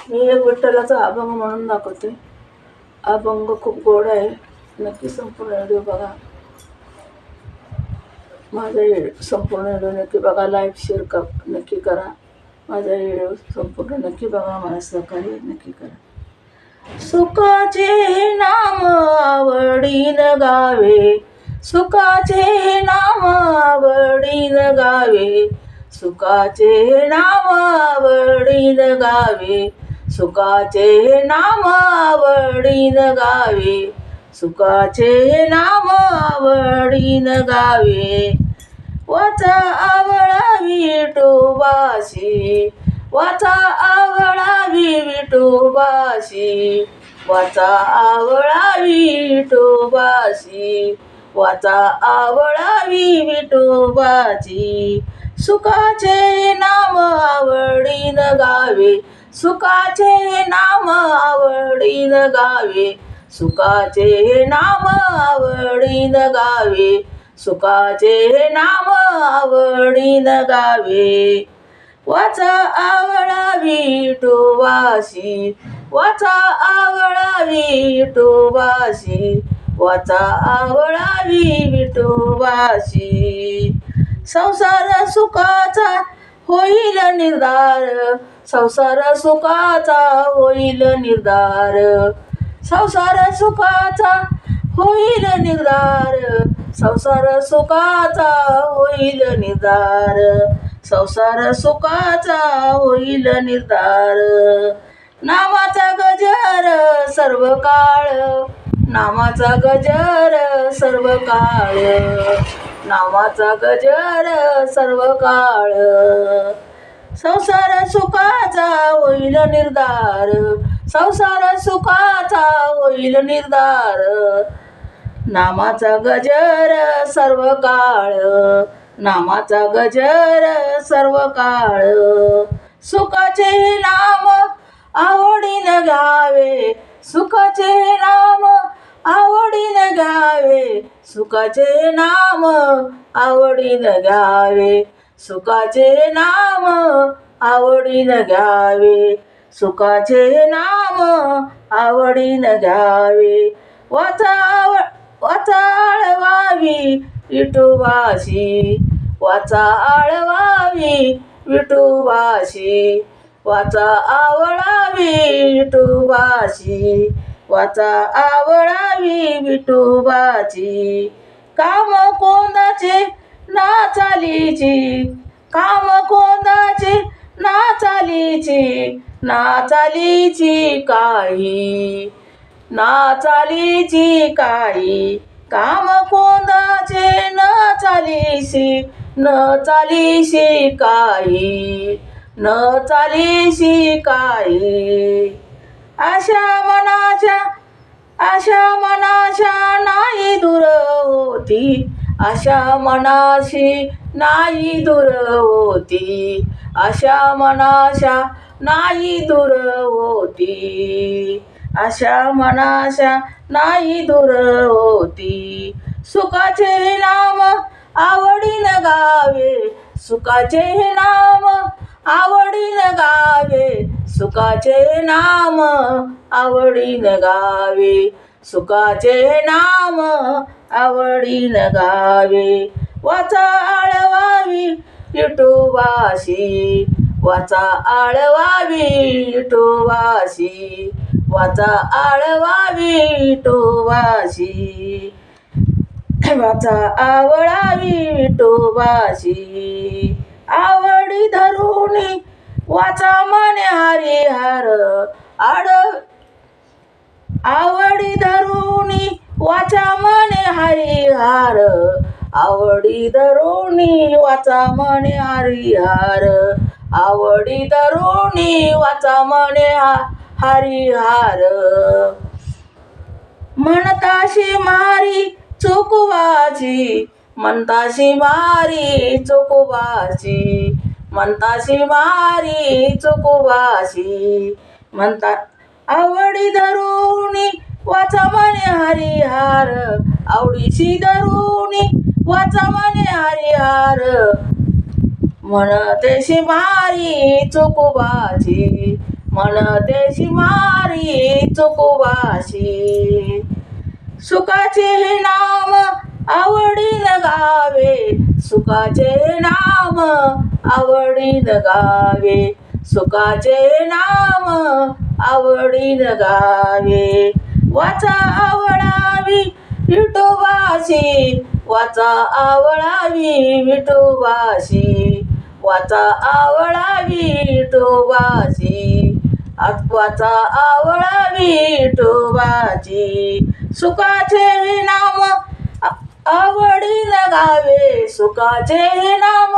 मी एक विठ्ठलाचा अभंग म्हणून दाखवते. अभंग खूप गोड आहे. नक्की संपूर्ण व्हिडिओ बघा. माझा संपूर्ण व्हिडिओ नक्की बघा. लाईक शेअर नक्की करा. माझा व्हिडिओ संपूर्ण नक्की बघा. मला सहकार्य नक्की करा. सुखाचे नाम आवडीन गावे, सुखाचे नाम आवडीन गावे, सुखाचे नाम आवडीन गावे, सुखाचे नाम आवडीन गावे, सुखाचे नाम आवडीन गावे. वाचा आवळावी विठोबाशी, वाचा आवळावी विठोबाशी, वाचा आवळावी विठोबाशी, वाचा आवळावी विठोबाची. सुखाचे नाम आवडीन गावे, सुखाचे नाम आवडीन गावे, सुखाचे नाम आवडीन गावे, सुखाचे नाम आवडीन गावे. वाचा आवळावी विठोबाशी, वाचा आवळावी विठोबाशी, वाचा आवळावी विठोबाशी. संसार सुखाचा होईल निर्धार, संसार सुखाचा होईल निर्धार, संसार सुखाचा होईल निर्धार, संसार सुखाचा होईल निर्धार, संसार सुखाचा होईल निर्धार. नामाचा गजर सर्व काळ, नामाचा गजर सर्व काळ, नामाचा गजर सर्व काळ. संसार सुखाचा होईल निर्धार, संसार सुखाचा होईल निर्धार. नामाचा गजर सर्व काळ, नामाचा गजर सर्व काळ. सुखाचे नाम आवडीन गावे, सुखाचे नाम आवडीन गावे, सुखाचे नाम आवडीन गावे, सुखाचे नाम आवडीन गावे, सुखाचे नाम आवडीन गावे. वाचा आळवावी विठोबाशी, वाचा आळवावी विठोबाशी, वाचा आवळावी विठोबाशी, वाचा आवळावी विठोबाची. काम कोणाचे ना चालीची, काम कोणाचे ना चालीची, ना चालीची काही, ना चालीची काही. काम कोणाचे न चालीशी, न चालीशी काही, न चालीशी काही. आशा मनाच्या, आशा मनाच्या नाही दूर होती, आशा मनाशी नाही दूर होती, आशा मनाशा नाही दूर होती, आशा मनाशा नाही दूर होती. सुखाचे नाम आवडीन गावे, सुखाचे नाम आवडीन गावे, सुखाचे नाम आवडीन गावे, सुखाचे नाम आवडीन गावे. वाचा आळवावी विठोबाशी, वाचा आळवावी विठोबाशी, वाचा आळवावी विठोबाशी, वाचा आवळावी विठोबाशी. आवडी धरुणी वाचा मने हरिहर, आवडी धरुणी वाचा मने हरिहर, आवडी धरुणी वाचा मने हरिहर, आवडी धरुणी वाचा मने हरिहर. म्हणताशी मारी चोकोबाची, म्हणताशी मारी चोकोबाची, म्हणताशी मारी चोकोबाची, म्हणता आवडी धरुणी वाचा मने हरिहर, आवडीशी धरुणी वाचा मने हरिहर, म्हणतेशी मारी चुकुबाची, म्हणतेशी मारी चुकुबाशी. सुखाचे हे नाम आवडीन गावे, सुखाचे हे नाम आवडीन गावे, सुखाचे हे नाम आवडीन गावे. वाचा आवळावी विठोबाशी, वाचा आवळावी विठोबाशी, वाचा आवळावी विठोबाशी, वाचा आवळावी विठोबाची. सुखाचे हे नाम आवडीन गावे, सुखाचे हे नाम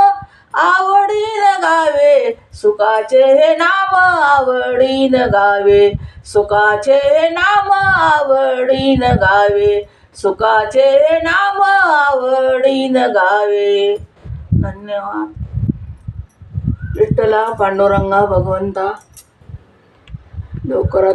आवडीन गावे, सुखाचे हे नाम आवडीन गावे, सुखाचे हे नाम आवडीन गावे, सुखाचे हे नाम आवडीन गावे. धन्यवाद. विठ्ठला पांडुरंगा भगवंता लवकरात